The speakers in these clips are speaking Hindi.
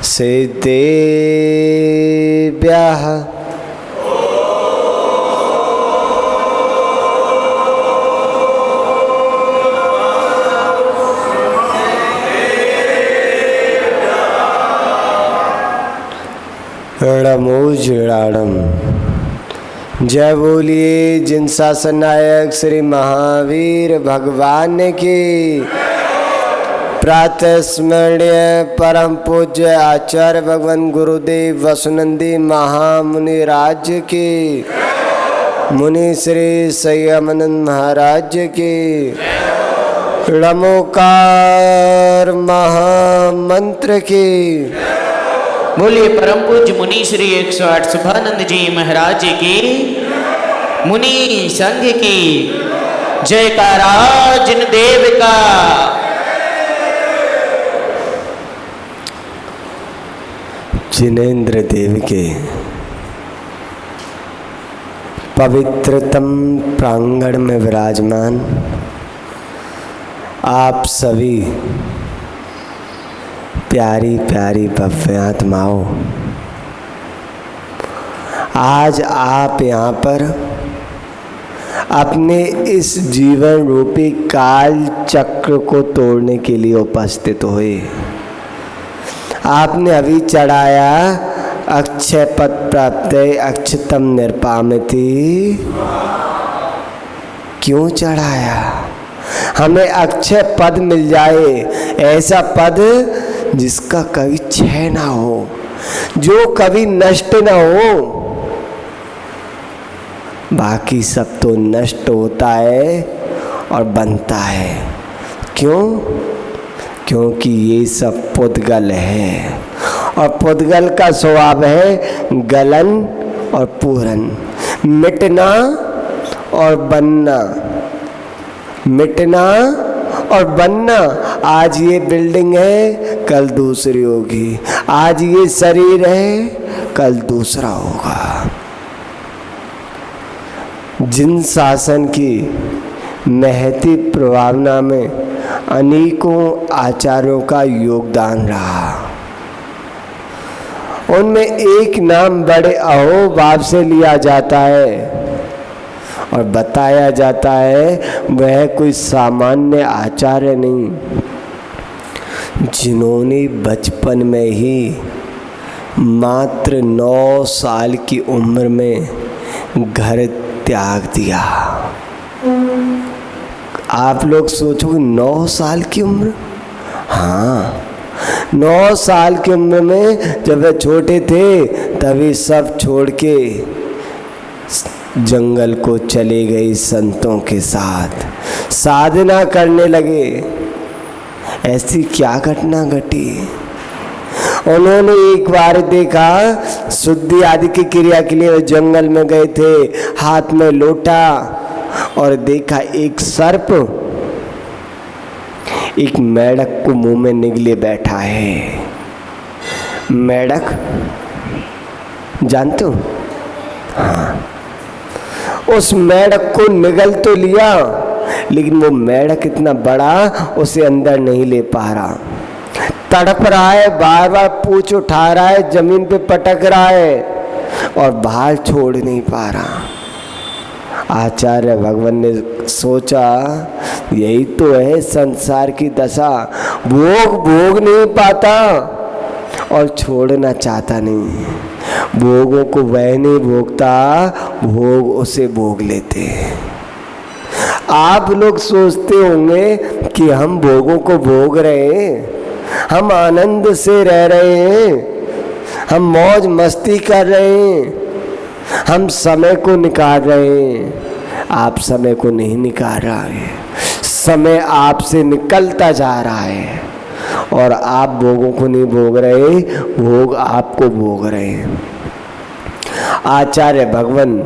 सिद्धेभ्यः रणमोजड़ाणम। जय बोलिए जिन शासन नायक श्री महावीर भगवान की। प्रातः स्मरणीय परम पूज्य आचार्य भगवान गुरुदेव वसुनंदी महामुनि राज्य की। मुनि श्री संयमानंद महाराज की। नमोकार महामंत्र की। बोलिए परम पूज्य मुनि श्री 108 शुभानंद जी महाराज की। मुनि संघ की जयकारा जिन देव का। जिनेन्द्र देव के पवित्रतम प्रांगण में विराजमान आप सभी प्यारी प्यारी भव्य आत्माओं, आज आप यहाँ पर अपने इस जीवन रूपी काल चक्र को तोड़ने के लिए उपस्थित हुए। आपने अभी चढ़ाया अक्षय पद प्राप्त अक्षतम निर्पामिति। क्यों चढ़ाया? हमें अक्षय पद मिल जाए, ऐसा पद जिसका कभी क्षय ना हो, जो कभी नष्ट ना हो। बाकी सब तो नष्ट होता है और बनता है। क्यों? क्योंकि ये सब पुद्गल है और पुद्गल का स्वभाव है गलन और पूरन, मिटना और बनना, मिटना और बनना। आज ये बिल्डिंग है, कल दूसरी होगी। आज ये शरीर है, कल दूसरा होगा। जिन शासन की महती प्रभावना में अनेकों आचार्यों का योगदान रहा, उनमें एक नाम बड़े अहोभाव से लिया जाता है और बताया जाता है, वह कोई सामान्य आचार्य नहीं, जिन्होंने बचपन में ही मात्र 9 साल की उम्र में घर त्याग दिया। आप लोग सोचोगे 9 साल की उम्र? हाँ, 9 साल की उम्र में जब वे छोटे थे तभी सब छोड़ के जंगल को चले गए, संतों के साथ साधना करने लगे। ऐसी क्या घटना घटी? उन्होंने एक बार देखा, शुद्धि आदि की क्रिया के लिए जंगल में गए थे, हाथ में लोटा और देखा एक सर्प एक मेढक को मुंह में निगले बैठा है। मेढक जानते हो? हाँ, उस मेढक को निगल तो लिया, लेकिन वो मेढक इतना बड़ा उसे अंदर नहीं ले पा रहा। तड़प रहा है, बार बार पूंछ उठा रहा है, जमीन पे पटक रहा है और बाहर छोड़ नहीं पा रहा। आचार्य भगवान ने सोचा, यही तो है संसार की दशा। भोग नहीं पाता और छोड़ना चाहता नहीं। भोगों को वह नहीं भोगता, भोग उसे भोग लेते हैं। आप लोग सोचते होंगे कि हम भोगों को भोग रहे हैं, हम आनंद से रह रहे हैं, हम मौज मस्ती कर रहे हैं, हम समय को निकाल रहे हैं। आप समय को नहीं निकाल रहा है, समय आपसे निकलता जा रहा है और आप भोगों को नहीं भोग रहे, भोग आपको भोग रहे हैं। आचार्य भगवान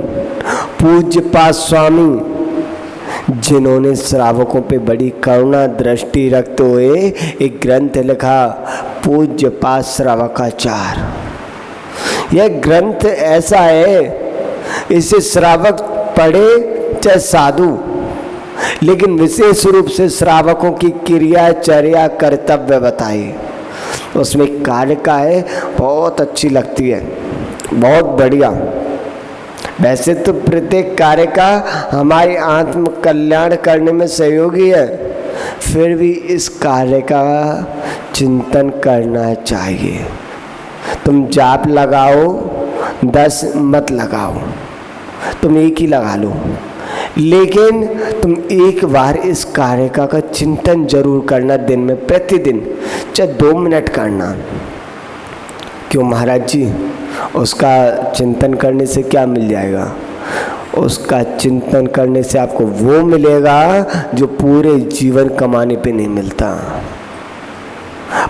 पूज्यपाद स्वामी, जिन्होंने श्रावकों पे बड़ी करुणा दृष्टि रखते हुए एक ग्रंथ लिखा, पूज्यपाद श्रावकाचार। यह ग्रंथ ऐसा है, इसे श्रावक पढ़े चाहे साधु, लेकिन विशेष रूप से श्रावकों की क्रिया, चर्या, कर्तव्य बताए। उसमें कारिका है, बहुत अच्छी लगती है, बहुत बढ़िया। वैसे तो प्रत्येक कारिका हमारी आत्म कल्याण करने में सहयोगी है, फिर भी इस कार्य का चिंतन करना चाहिए। तुम जाप लगाओ, 10 मत लगाओ, तुम एक ही लगा लो, लेकिन तुम एक बार इस कार्य का चिंतन जरूर करना दिन में, प्रतिदिन, चाहे 2 मिनट करना। क्यों महाराज जी? उसका चिंतन करने से क्या मिल जाएगा? उसका चिंतन करने से आपको वो मिलेगा जो पूरे जीवन कमाने पे नहीं मिलता।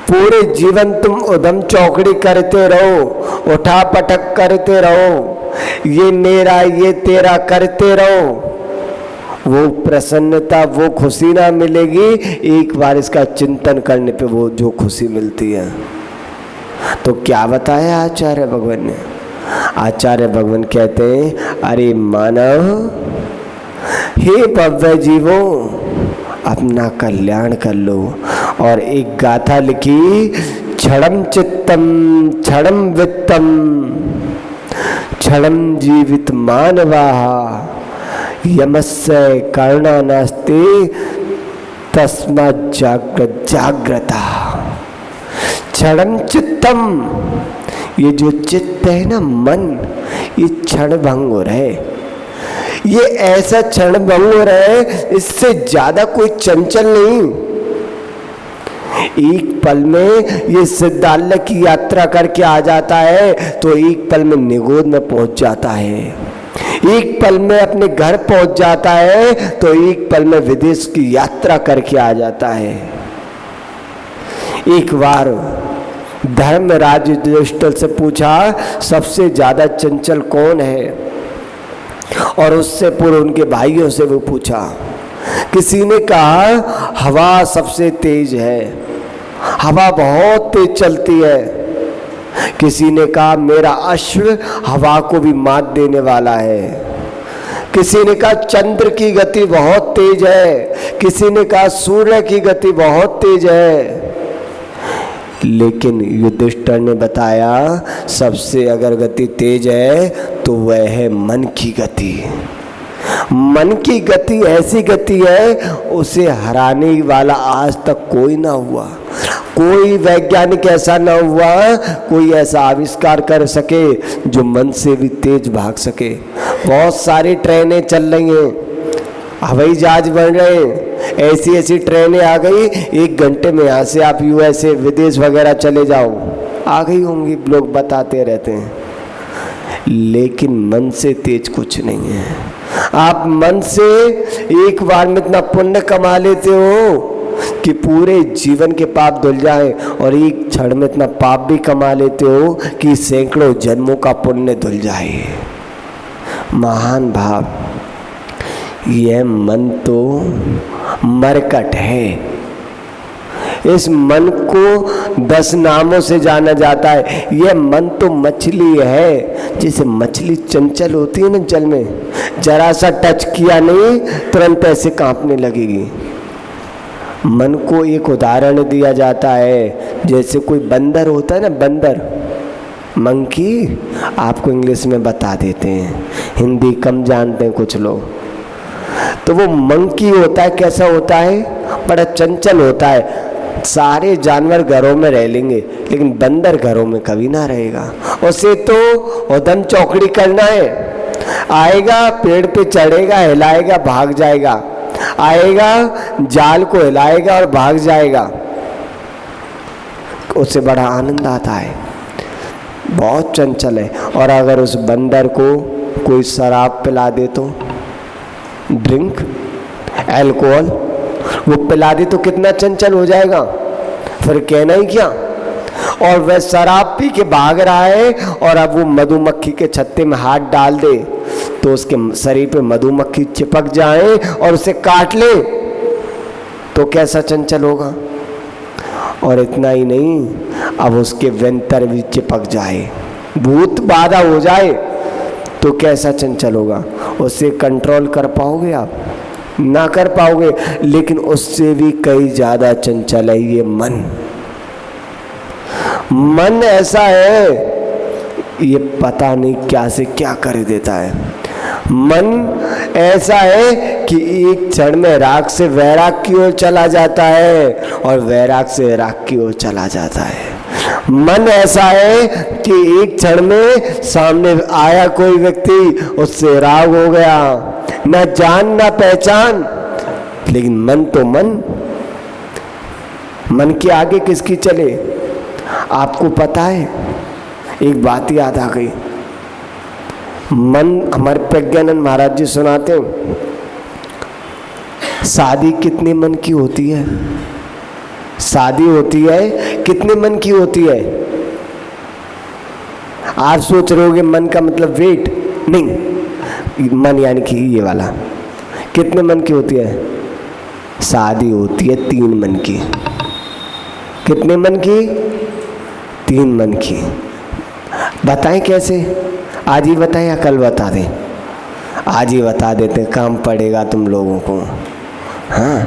पूरे जीवन तुम उधम चौकड़ी करते रहो, उठा पटक करते रहो, ये मेरा ये तेरा करते रहो, वो प्रसन्नता, वो खुशी ना मिलेगी। एक बार इसका चिंतन करने पे वो जो खुशी मिलती है। तो क्या बताया आचार्य भगवान ने? आचार्य भगवान कहते हैं, अरे मानव, हे भव्य जीवो, अपना कल्याण कर लो। और एक गाथा लिखी, क्षणम चित्तम क्षणम वित्तम क्षणम जीवित मानवा यमस्य कर्णा नास्ति तस्मात् जाग्रता। क्षणम चित्तम, ये जो चित्त है ना, मन, ये क्षण भंगुर है। ये ऐसा क्षण भंगुर है, इससे ज्यादा कोई चंचल नहीं। एक पल में ये सिद्धालय की यात्रा करके आ जाता है, तो एक पल में निगोद में पहुंच जाता है। एक पल में अपने घर पहुंच जाता है, तो एक पल में विदेश की यात्रा करके आ जाता है। एक बार धर्मराज युधिष्ठिर से पूछा, सबसे ज्यादा चंचल कौन है? और उससे पूर्व उनके भाइयों से वो पूछा। किसी ने कहा हवा सबसे तेज है, हवा बहुत तेज चलती है। किसी ने कहा मेरा अश्व हवा को भी मात देने वाला है। किसी ने कहा चंद्र की गति बहुत तेज है। किसी ने कहा सूर्य की गति बहुत तेज है। लेकिन युधिष्ठिर ने बताया, सबसे अगर गति तेज है तो वह है मन की गति। मन की गति ऐसी गति है, उसे हराने वाला आज तक कोई ना हुआ। कोई वैज्ञानिक ऐसा ना हुआ, कोई ऐसा आविष्कार कर सके जो मन से भी तेज भाग सके। बहुत सारी ट्रेनें चल रही हैं, हवाई जहाज बन रहे हैं, ऐसी ऐसी ट्रेनें आ गई, 1 घंटे में यहाँ से आप यूएसए विदेश वगैरह चले जाओ, आ गई होंगी, लोग बताते रहते हैं। लेकिन मन से तेज कुछ नहीं है। आप मन से एक बार में इतना पुण्य कमा लेते हो कि पूरे जीवन के पाप धुल जाए, और एक क्षण में इतना पाप भी कमा लेते हो कि सैकड़ों जन्मों का पुण्य धुल जाए। महान भाव, यह मन तो मरकट है। इस मन को 10 नामों से जाना जाता है। यह मन तो मछली है, जैसे मछली चंचल होती है ना जल में, जरा सा टच किया नहीं तुरंत ऐसे कांपने लगेगी। मन को एक उदाहरण दिया जाता है, जैसे कोई बंदर होता है ना, बंदर, मंकी, आपको इंग्लिश में बता देते हैं, हिंदी कम जानते हैं कुछ लोग। तो वो मंकी होता है, कैसा होता है? बड़ा चंचल होता है। सारे जानवर घरों में रह लेंगे, लेकिन बंदर घरों में कभी ना रहेगा। उसे तो उधम चौकड़ी करना है। आएगा, पेड़ पे चढ़ेगा, हिलाएगा, भाग जाएगा। आएगा, जाल को हिलाएगा और भाग जाएगा। उसे बड़ा आनंद आता है, बहुत चंचल है। और अगर उस बंदर को कोई शराब पिला दे तो, ड्रिंक, अल्कोहल वो पिला दे तो कितना चंचल हो जाएगा, फिर कहना ही क्या। और वह शराब पी के भाग रहा है, और अब वो मधुमक्खी के छत्ते में हाथ डाल दे तो उसके शरीर पे मधुमक्खी चिपक जाए और उसे काट ले, तो कैसा चंचल होगा। और इतना ही नहीं, अब उसके व्यंतर भी चिपक जाए, भूत बाधा हो जाए, तो कैसा चंचल होगा। उसे कंट्रोल कर पाओगे आप? ना कर पाओगे। लेकिन उससे भी कई ज्यादा चंचल है ये मन। मन ऐसा है, ये पता नहीं क्या से क्या कर देता है। मन ऐसा है कि एक क्षण में राग से वैराग की ओर चला जाता है और वैराग से राग की ओर चला जाता है। मन ऐसा है कि एक क्षण में सामने आया कोई व्यक्ति, उससे राग हो गया, ना जान ना पहचान। लेकिन मन तो मन के आगे किसकी चले? आपको पता है, एक बात याद आ गई। मन, हमारे प्रज्ञानंद महाराज जी सुनाते हैं, शादी कितने मन की होती है? शादी होती है कितने मन की होती है? आप सोच रहे होगे मन का मतलब वेट नहीं, मन यानी कि ये वाला। कितने मन की होती है? शादी होती है 3 मन की। कितने मन की? 3 मन की। बताएं कैसे? आज ही बताएं या कल बता दें? आज ही बता देते, काम पड़ेगा तुम लोगों को। हाँ,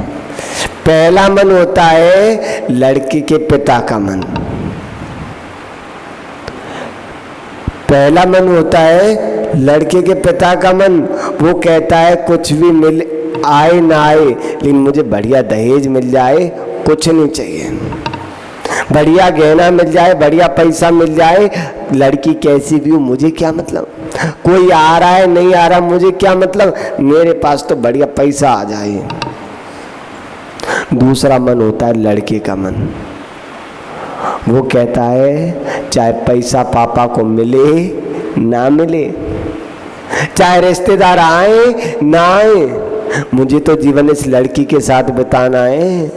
पहला मन होता है लड़की के पिता का मन। पहला मन होता है लड़के के पिता का मन। वो कहता है कुछ भी मिल आए ना आए, लेकिन मुझे बढ़िया दहेज मिल जाए, कुछ नहीं चाहिए। बढ़िया गहना मिल जाए, बढ़िया पैसा मिल जाए, लड़की कैसी भी हो मुझे क्या मतलब, कोई आ रहा है नहीं आ रहा मुझे क्या मतलब, मेरे पास तो बढ़िया पैसा आ जाए। दूसरा मन होता है लड़के का मन। वो कहता है चाहे पैसा पापा को मिले ना मिले, चाहे रिश्तेदार आए ना आए, मुझे तो जीवन इस लड़की के साथ बिताना है।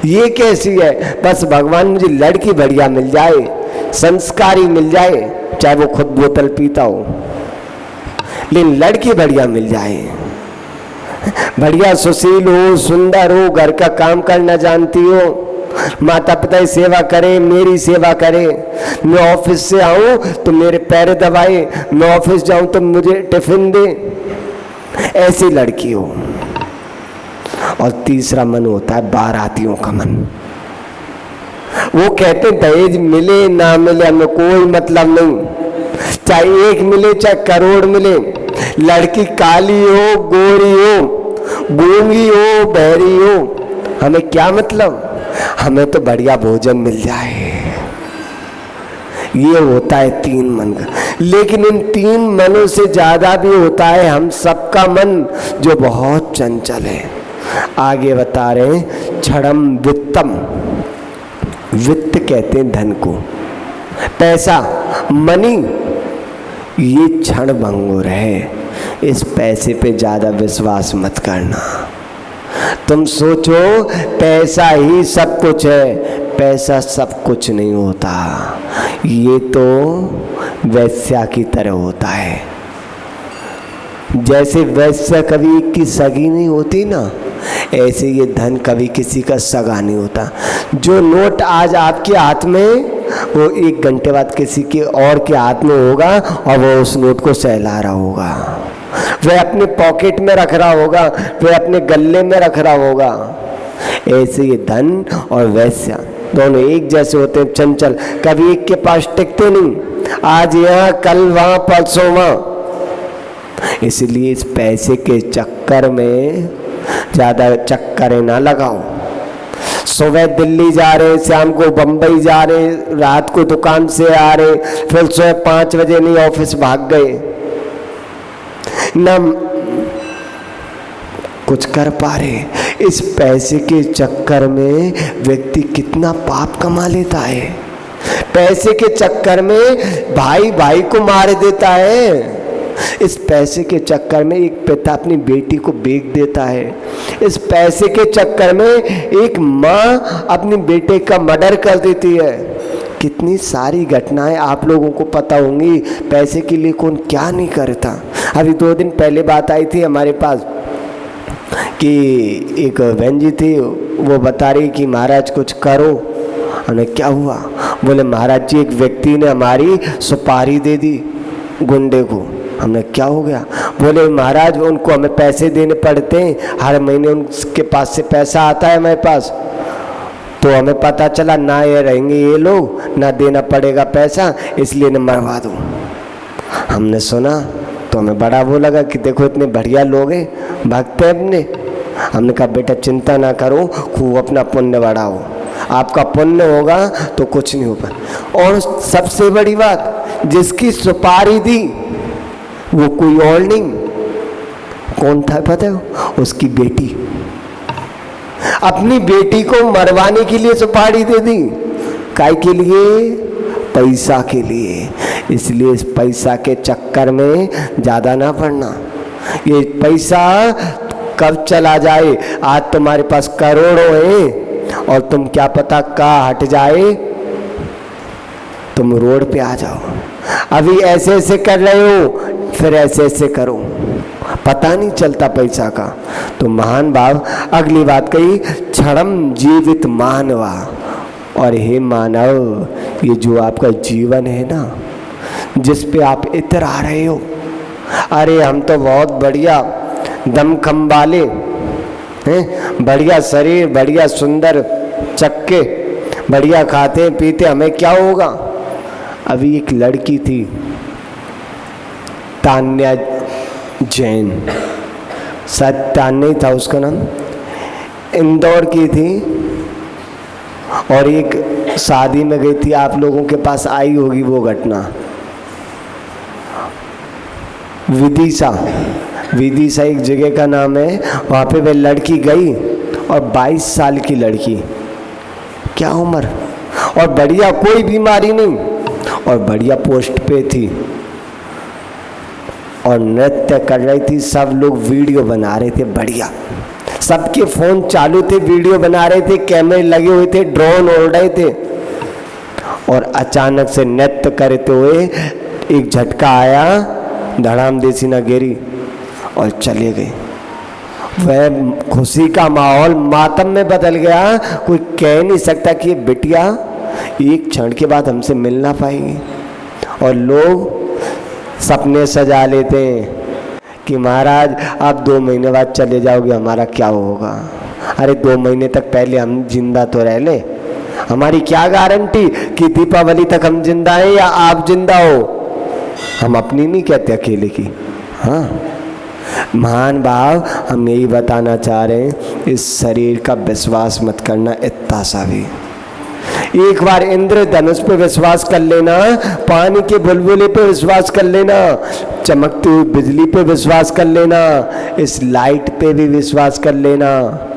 ये कैसी है? बस भगवान मुझे लड़की बढ़िया मिल जाए, संस्कारी मिल जाए, चाहे वो खुद बोतल पीता हो, लेकिन लड़की बढ़िया मिल जाए, बढ़िया सुशील हो, सुंदर हो, घर का काम करना जानती हो, माता पिता की सेवा करे, मेरी सेवा करे। मैं ऑफिस से आऊं तो मेरे पैर दबाए, मैं ऑफिस जाऊं तो मुझे टिफिन दे, ऐसी लड़की हो। और तीसरा मन होता है बारातियों का मन। वो कहते दहेज मिले ना मिले हमें कोई मतलब नहीं, चाहे 1 मिले चाहे करोड़ मिले, लड़की काली हो, गोरी हो, गूंगी हो, बहरी हो, हमें क्या मतलब, हमें तो बढ़िया भोजन मिल जाए। ये होता है 3 मन का। लेकिन इन 3 मनों से ज्यादा भी होता है हम सबका मन, जो बहुत चंचल है। आगे बता रहे हैं क्षणम वित्तम। वित्त कहते हैं धन को, पैसा, मनी। ये क्षण भंगुर है, इस पैसे पे ज्यादा विश्वास मत करना। तुम सोचो पैसा ही सब कुछ है, पैसा सब कुछ नहीं होता। ये तो वैश्या की तरह होता है। जैसे वैश्या कभी की सगी नहीं होती ना, ऐसे ये धन कभी किसी का सगा नहीं होता। जो नोट आज आपके हाथ में, वो 1 घंटे बाद किसी के और के हाथ में होगा और वो उस नोट को सहला रहा होगा, वह अपने पॉकेट में रख रहा होगा, वह अपने गले में रख रहा होगा। ऐसे ये धन और वैश्या दोनों एक जैसे होते हैं, चंचल, कभी एक के पास टिकते नहीं, आज यहाँ कल वहाँ परसों वहाँ। इसलिए इस पैसे के चक्कर में ज़्यादा चक्करें ना लगाओ। सुबह दिल्ली जा रहे, शाम को बम्बई जा रहे, रात को दुकान से आ रहे, फिर सुबह 5 बजे नहीं ऑफिस भाग गए, ना कुछ कर पा रहे। इस पैसे के चक्कर में व्यक्ति कितना पाप कमा लेता है। पैसे के चक्कर में भाई भाई को मार देता है। इस पैसे के चक्कर में एक पिता अपनी बेटी को बेच देता है। इस पैसे के चक्कर में एक माँ अपने बेटे का मर्डर कर देती है। कितनी सारी घटनाएं आप लोगों को पता होंगी। पैसे के लिए कौन क्या नहीं करता। अभी 2 दिन पहले बात आई थी हमारे पास कि एक बहन जी थी, वो बता रही कि महाराज कुछ करो। हमने क्या हुआ? बोले महाराज जी एक व्यक्ति ने हमारी सुपारी दे दी गुंडे को। हमने क्या हो गया? बोले महाराज उनको हमें पैसे देने पड़ते हैं, हर महीने उनके पास से पैसा आता है हमारे पास। तो हमें पता चला ना ये रहेंगे ये लोग, ना देना पड़ेगा पैसा, इसलिए न मरवा दूँ। हमने सुना तो हमें बड़ा वो लगा कि देखो इतने बढ़िया लोग हैं, भक्त हैं अपने। हमने कहा बेटा चिंता ना करो, खूब अपना पुण्य बढ़ाओ, आपका पुण्य होगा तो कुछ नहीं होगा। और सबसे बड़ी बात, जिसकी सुपारी दी वो कोई और नहीं, कौन था पता है? उसकी बेटी। अपनी बेटी को मरवाने के लिए सुपारी दे दी। काय के लिए? पैसा के लिए। इसलिए इस पैसा के चक्कर में ज़्यादा ना पड़ना। ये पैसा कब चला जाए, आज तुम्हारे पास करोड़ों हैं और तुम क्या पता कहाँ हट जाए, तुम रोड पे आ जाओ। अभी ऐसे ऐसे कर रहे हो, फिर ऐसे ऐसे करो, पता नहीं चलता पैसा का। तो महान भाव अगली बात कही, क्षणम जीवित मानवा। और हे मानव, ये जो आपका जीवन है ना, जिस पे आप इतरा रहे हो, अरे हम तो बहुत बढ़िया दमखम वाले हैं, बढ़िया शरीर, बढ़िया सुंदर चक्के, बढ़िया खाते पीते, हमें क्या होगा। अभी एक लड़की थी तान्या जैन, शायद तान्या ही था उसका नाम, इंदौर की थी और एक शादी में गई थी। आप लोगों के पास आई होगी वो घटना। विदिशा एक जगह का नाम है, वहाँ पे वह लड़की गई और 22 साल की लड़की, क्या उम्र, और बढ़िया कोई बीमारी नहीं और बढ़िया पोस्ट पे थी और नृत्य कर रही थी। सब लोग वीडियो बना रहे थे, बढ़िया, सबके फोन चालू थे, वीडियो बना रहे थे, कैमरे लगे हुए थे, ड्रोन उड़ रहे थे। और अचानक से नृत्य करते हुए एक झटका आया, धड़ाम देसी ना गिरी और चले गए। वह खुशी का माहौल मातम में बदल गया। कोई कह नहीं सकता कि ये बिटिया एक क्षण के बाद हमसे मिल ना पाएगी। और लोग सपने सजा लेते हैं कि महाराज आप 2 महीने बाद चले जाओगे, हमारा क्या होगा। अरे 2 महीने तक पहले हम जिंदा तो रह ले, हमारी क्या गारंटी कि दीपावली तक हम जिंदा हैं या आप जिंदा हो। हम अपनी नहीं कहते अकेले की। हाँ महान भाव, हम यही बताना चाह रहे हैं, इस शरीर का विश्वास मत करना इतना सा भी। एक बार इंद्रधनुष पे विश्वास कर लेना, पानी के बुलबुले पे विश्वास कर लेना, चमकती हुई बिजली पे विश्वास कर लेना, इस लाइट पे भी विश्वास कर लेना,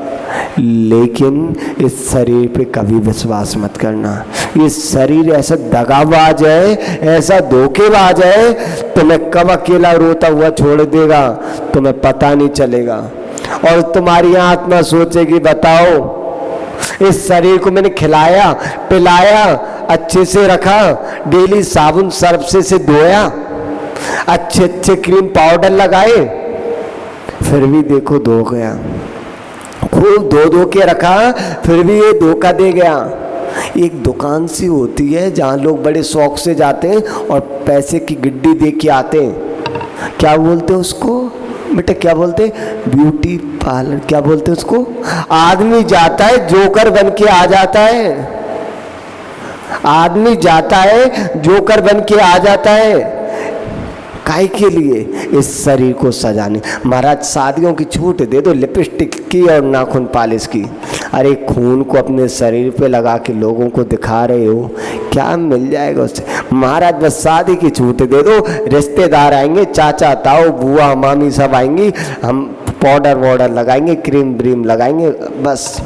लेकिन इस शरीर पे कभी विश्वास मत करना। ये शरीर ऐसा दगाबाज है, ऐसा धोखेबाज है, तुम्हें कब अकेला रोता हुआ छोड़ देगा तुम्हें पता नहीं चलेगा। और तुम्हारी आत्मा सोचेगी बताओ, इस शरीर को मैंने खिलाया पिलाया, अच्छे से रखा, डेली साबुन सर्फ से धोया, अच्छे अच्छे क्रीम पाउडर लगाए, फिर भी देखो धो गया। खूब धो के रखा, फिर भी ये धोखा दे गया। एक दुकान सी होती है जहाँ लोग बड़े शौक से जाते हैं और पैसे की गिड्डी दे के आते हैं। क्या बोलते हैं उसको बेटा, क्या बोलते? Beauty parlour. क्या बोलते हैं उसको? आदमी जाता है जोकर बन के आ जाता है, आदमी जाता है जोकर बन के आ जाता है। काहे के लिए? इस शरीर को सजाने। महाराज शादियों की छूट दे दो, लिपस्टिक की और नाखून पालिश की। अरे खून को अपने शरीर पे लगा के लोगों को दिखा रहे हो, क्या मिल जाएगा उससे? महाराज बस शादी की छूट दे दो, रिश्तेदार आएंगे, चाचा ताऊ बुआ मामी सब आएंगी, हम पाउडर वाउडर लगाएंगे, क्रीम ब्रीम लगाएंगे, बस।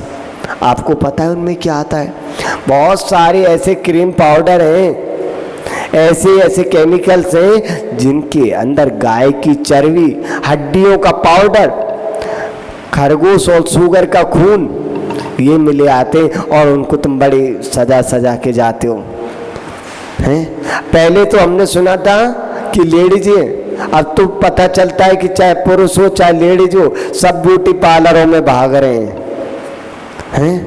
आपको पता है उनमें क्या आता है? बहुत सारे ऐसे क्रीम पाउडर हैं, ऐसे ऐसे केमिकल्स हैं जिनके अंदर गाय की चर्बी, हड्डियों का पाउडर, खरगोश और सुगर का खून, ये मिले आते हैं और उनको तुम बड़े सजा सजा के जाते हो हैं। पहले तो हमने सुना था कि लेडीज हैं, अब तो पता चलता है कि चाहे पुरुष हो चाहे लेडीज हो, सब ब्यूटी पार्लरों में भाग रहे हैं।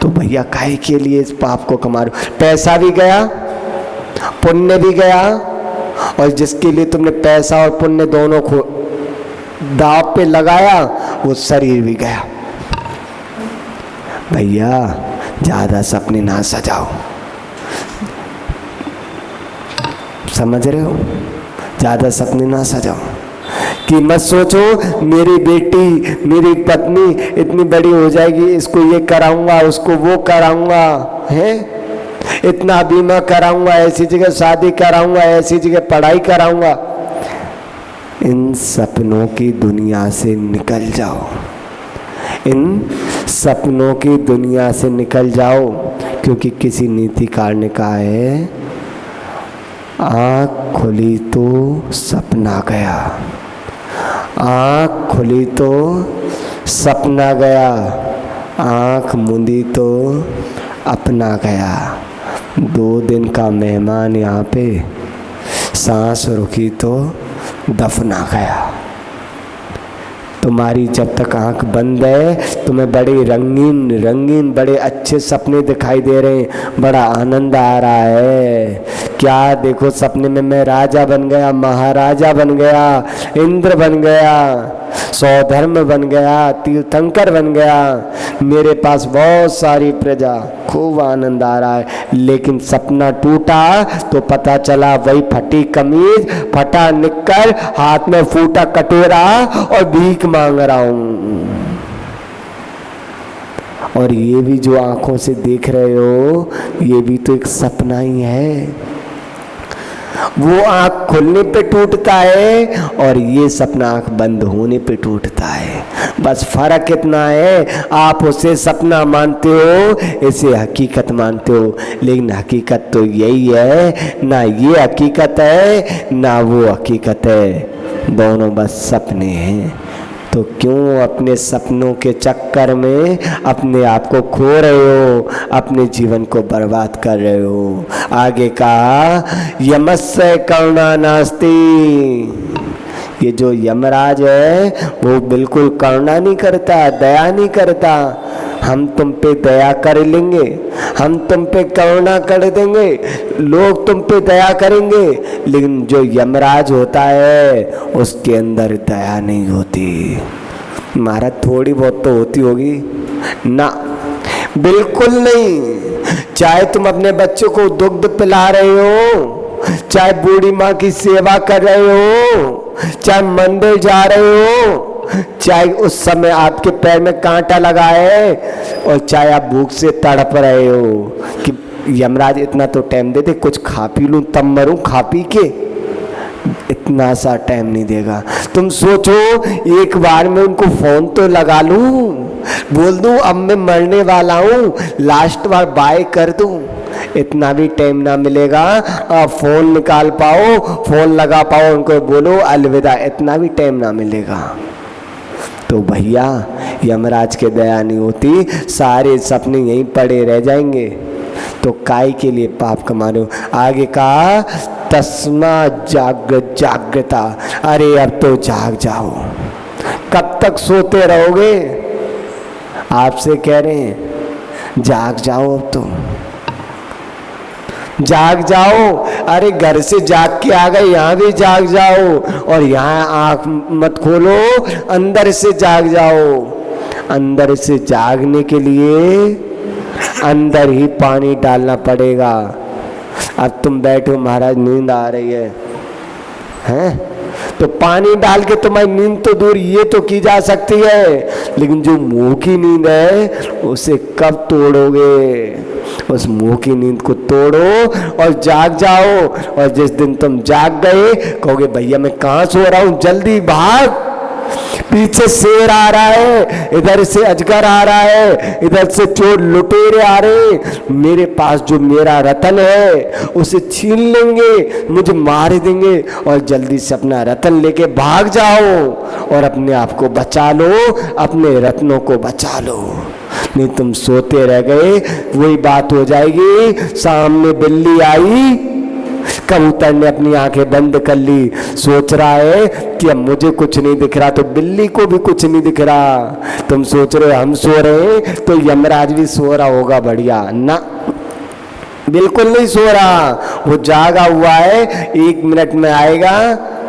तो भैया काहे के लिए इस पाप को कमा रहे हो? पैसा भी गया, पुण्य भी गया, और जिसके लिए तुमने पैसा और पुण्य दोनों को दांव पे लगाया वो शरीर भी गया। भैया ज़्यादा सपने ना सजाओ, समझ रहे हो? ज़्यादा सपने ना सजाओ कि मत सोचो मेरी बेटी मेरी पत्नी इतनी बड़ी हो जाएगी, इसको ये कराऊंगा उसको वो कराऊंगा, है इतना बीमा कराऊंगा, ऐसी जगह शादी कराऊंगा, ऐसी जगह पढ़ाई कराऊंगा। इन सपनों की दुनिया से निकल जाओ, इन सपनों की दुनिया से निकल जाओ, क्योंकि किसी नीतिकार ने कहा है आँख खुली तो सपना गया, आँख खुली तो सपना गया, आँख मूंदी तो अपना गया। 2 दिन का मेहमान यहाँ पे, सांस रुकी तो दफना गया। तुम्हारी जब तक आंख बंद है तुम्हें बड़े रंगीन रंगीन बड़े अच्छे सपने दिखाई दे रहे हैं, बड़ा आनंद आ रहा है। क्या देखो सपने में मैं राजा बन गया, महाराजा बन गया, इंद्र बन गया, सौधर्म बन गया, तीर्थंकर बन गया, मेरे पास बहुत सारी प्रजा, खूब आनंद आ रहा है। लेकिन सपना टूटा तो पता चला वही फटी कमीज, फटा निक्कर, हाथ में फूटा कटोरा और भीख मांग रहा हूं। और ये भी जो आंखों से देख रहे हो ये भी तो एक सपना ही है। वो आंख खुलने पे टूटता है और ये सपना आंख बंद होने पे टूटता है। बस फर्क इतना है, आप उसे सपना मानते हो, इसे हकीकत मानते हो। लेकिन हकीकत तो यही है, ना ये हकीकत है ना वो हकीकत है, दोनों बस सपने हैं। तो क्यों अपने सपनों के चक्कर में अपने आप को खो रहे हो, अपने जीवन को बर्बाद कर रहे हो। आगे कहा यमस्य करुणा नास्ति, ये जो यमराज है वो बिल्कुल करुणा नहीं करता, दया नहीं करता। हम तुम पे दया कर लेंगे, हम तुम पे करुणा कर देंगे, लोग तुम पे दया करेंगे, लेकिन जो यमराज होता है उसके अंदर दया नहीं होती। महाराज थोड़ी बहुत तो होती होगी ना, बिल्कुल नहीं। चाहे तुम अपने बच्चों को दुग्ध पिला रहे हो, चाहे बूढ़ी माँ की सेवा कर रहे हो, चाहे मंदिर जा रहे हो, चाहे उस समय आपके पैर में कांटा लगा है, और चाहे आप भूख से तड़प रहे हो कि यमराज इतना तो टाइम दे दे, कुछ खा पी लूं तब मरूं, खा पी के, इतना सा टाइम नहीं देगा। तुम सोचो एक बार में उनको फोन तो लगा लूं, बोल दूं अब मैं मरने वाला हूं, लास्ट बार बाय कर दूं, इतना भी टाइम ना मिलेगा। आप फोन निकाल पाओ, फोन लगा पाओ, उनको बोलो अलविदा, इतना भी टाइम ना मिलेगा। तो भैया यमराज के दया नहीं होती, सारे सपने यहीं पड़े रह जाएंगे। तो काय के लिए पाप कमा रहे हो। आगे कहा तस्मा जागृता, अरे अब तो जाग जाओ, कब तक सोते रहोगे? आपसे कह रहे हैं जाग जाओ, अब तो जाग जाओ। अरे घर से जाग के आ गए, यहाँ भी जाग जाओ, और यहाँ आँख मत खोलो, अंदर से जाग जाओ। अंदर से जागने के लिए अंदर ही पानी डालना पड़ेगा। अब तुम बैठो महाराज नींद आ रही है, हैं? तो पानी डाल के तुम्हारी नींद तो दूर ये तो की जा सकती है, लेकिन जो मुंह की नींद है उसे कब तोड़ोगे? उस मुंह की नींद को तोड़ो और जाग जाओ। और जिस दिन तुम जाग गए कहोगे भैया मैं कहाँ सो रहा हूँ, जल्दी भाग, पीछे शेर आ रहा है, इधर से अजगर आ रहा है, इधर से चोर लुटेरे आ रहे, मेरे पास जो मेरा रतन है उसे छीन लेंगे, मुझे मार देंगे, और जल्दी से अपना रतन लेके भाग जाओ और अपने आप को बचा लो, अपने रत्नों को बचा लो। नहीं तुम सोते रह गए, वही बात हो जाएगी। सामने बिल्ली आई, कबूतर ने अपनी आंखें बंद कर ली, सोच रहा है कि अब मुझे कुछ नहीं दिख रहा, तो बिल्ली को भी कुछ नहीं दिख रहा। तुम सोच रहे हो हम सो रहे हैं तो यमराज भी सो रहा होगा, बढ़िया ना, बिल्कुल नहीं सो रहा, वो जागा हुआ है। 1 मिनट में आएगा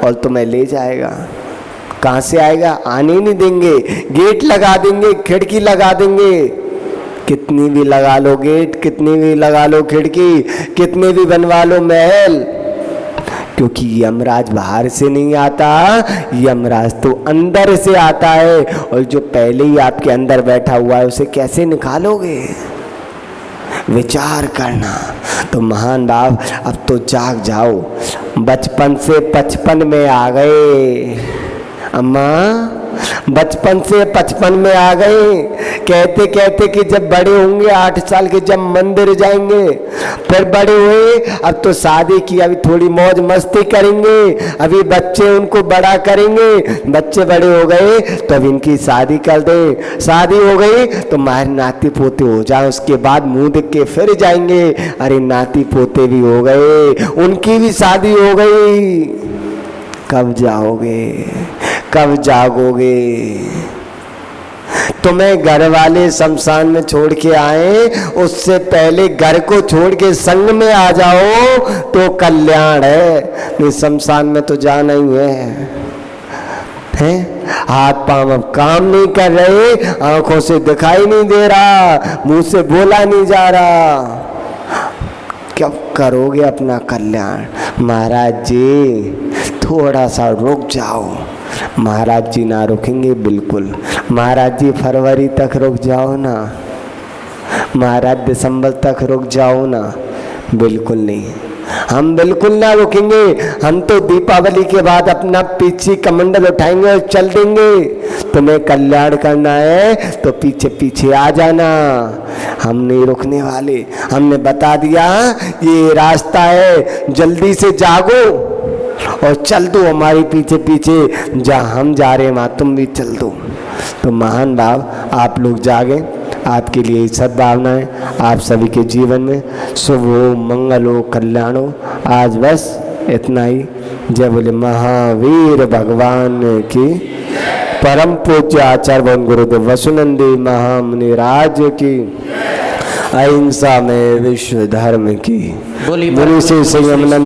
और तुम्हें ले जाएगा। कहाँ से आएगा? आने नहीं देंगे, गेट लगा देंगे, खिड़की लगा देंगे, कितनी भी लगा लो गेट, कितनी भी लगा लो खिड़की, कितने भी बनवा लो महल, क्योंकि यमराज बाहर से नहीं आता, यमराज तो अंदर से आता है। और जो पहले ही आपके अंदर बैठा हुआ है उसे कैसे निकालोगे? विचार करना। तो महान बाप अब तो जाग जाओ, बचपन से 55 में आ गए। अम्मा बचपन से 55 में आ गए, कहते कहते कि जब बड़े होंगे 8 साल के जब मंदिर जाएंगे, फिर बड़े हुए अब तो शादी की, अभी थोड़ी मौज मस्ती करेंगे, अभी बच्चे उनको बड़ा करेंगे, बच्चे बड़े हो गए तो अब इनकी शादी कर दे, शादी हो गई तो मारे नाती पोते हो जाए, उसके बाद मुंह देख के फिर जाएंगे, अरे नाती पोते भी हो गए, उनकी भी शादी हो गई, कब जाओगे, कब जागोगे? तुम्हें घर वाले शमशान में छोड़ के आए, उससे पहले घर को छोड़ के संग में आ जाओ तो कल्याण है। नहीं शमशान में तो जाना ही है? हाथ पांव अब काम नहीं कर रहे, आंखों से दिखाई नहीं दे रहा, मुंह से बोला नहीं जा रहा, कब करोगे अपना कल्याण? महाराज जी थोड़ा सा रुक जाओ। महाराज जी ना रुकेंगे बिल्कुल। महाराज जी फरवरी तक रुक जाओ ना, महाराज दिसंबर तक रुक जाओ ना, बिल्कुल नहीं, हम बिल्कुल ना रुकेंगे। हम तो दीपावली के बाद अपना पीछे कमंडल उठाएंगे और चल देंगे। तुम्हें कल्याण करना है तो पीछे पीछे आ जाना, हम नहीं रुकने वाले। हमने बता दिया ये रास्ता है, जल्दी से जागो और चल दो हमारे पीछे पीछे, जहाँ हम जा रहे हैं वहाँ तुम भी चल दो। तो महान भाव आप लोग जागे, आपके लिए सद्भावनाएं आप सभी के जीवन में शुभ हो, मंगल हो, कल्याण हो। आज बस इतना ही। जय बोले महावीर भगवान की। परम पूज्य आचार्य भवन गुरुदेव वसुनंदी महामुनि राज की। अहिंसा में विश्व धर्म की। बोली मुनि से संयम